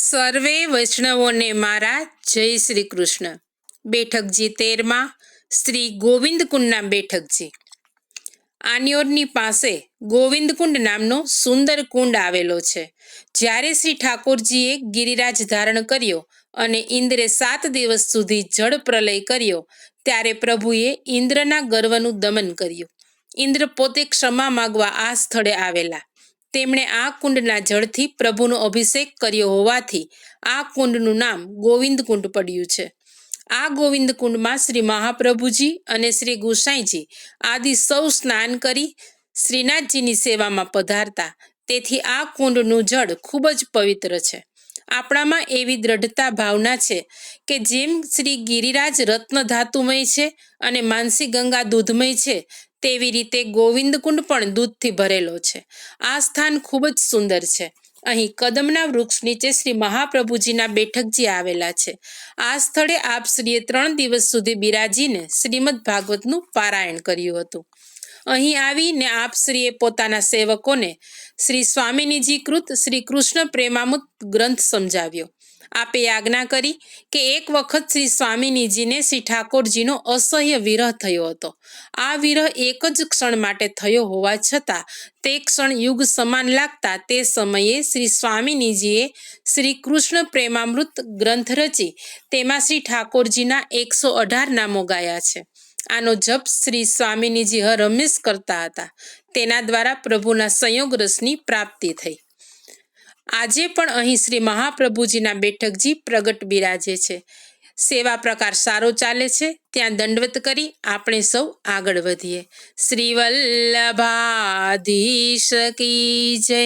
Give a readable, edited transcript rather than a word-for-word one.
સર્વે વૈષ્ણવોને મારા જય શ્રી કૃષ્ણ। બેઠકજી 13 શ્રી ગોવિંદકુંડના બેઠકજી। આન્યોરની પાસે ગોવિંદકુંડ નામનો સુંદર કુંડ આવેલો છે। જ્યારે શ્રી ઠાકોરજીએ ગિરિરાજ ધારણ કર્યો અને ઇન્દ્રે 7 દિવસ સુધી જળ પ્રલય કર્યો, ત્યારે પ્રભુએ ઇન્દ્રના ગર્વનું દમન કર્યું। ઇન્દ્ર પોતે ક્ષમા માગવા આ સ્થળે આવેલા। તેમણે આ કુંડના જળથી પ્રભુનો અભિષેક કર્યો હોવાથી આ કુંડનું નામ ગોવિંદ કુંડ પડ્યું છે। આ ગોવિંદ કુંડમાં શ્રી મહાપ્રભુજી અને શ્રી ગુસાઈજી આદિ સૌ સ્નાન કરી શ્રીનાથજીની સેવામાં પધારતા। તેથી આ કુંડનું જળ ખૂબ જ પવિત્ર છે। આપણામાં એવી દ્રઢતા ભાવના છે કે જેમ શ્રી ગિરિરાજ રત્ન ધાતુમય છે અને માનસી ગંગા દૂધમય છે, તેવી રીતે ગોવિંદ કુંડ પણ દૂધથી ભરેલો છે। આ સ્થાન ખૂબ જ સુંદર છે। અહીં કદમના વૃક્ષ નીચે શ્રી મહાપ્રભુજીના બેઠકજી આવેલા છે। આ સ્થળે આપશ્રીએ 3 દિવસ સુધી બિરાજીને શ્રીમદ ભાગવતનું પારાયણ કર્યું હતું। અહીં આવીને આપશ્રીએ પોતાના સેવકોને શ્રી સ્વામિનીજી કૃત શ્રી કૃષ્ણ પ્રેમામૃત ગ્રંથ સમજાવ્યો। આપે આજ્ઞા કરી કે એક વખત શ્રી સ્વામિનીજીને શ્રી ઠાકોરજીનો અસહ્ય વિરહ થયો હતો। આ વિરહ એક જ ક્ષણ માટે થયો હોવા છતાં તે ક્ષણ યુગ સમાન લાગતા તે સમયે શ્રી સ્વામિનીજીએ શ્રી કૃષ્ણ પ્રેમામૃત ગ્રંથ રચી તેમાં શ્રી ઠાકોરજીના 118 નામો ગાયા છે। આનો જપ શ્રી સ્વામિનીજી હરહંમેશ કરતા હતા। તેના દ્વારા પ્રભુના સંયોગ રસની પ્રાપ્તિ થઈ। આજે પણ અહીં શ્રી મહાપ્રભુજીના બેઠકજી પ્રગટ બિરાજે છે। સેવા પ્રકાર સારો ચાલે છે। ત્યાં દંડવત કરી આપણે સૌ આગળ વધીએ। શ્રી વલ્લભાધીશ કી જય।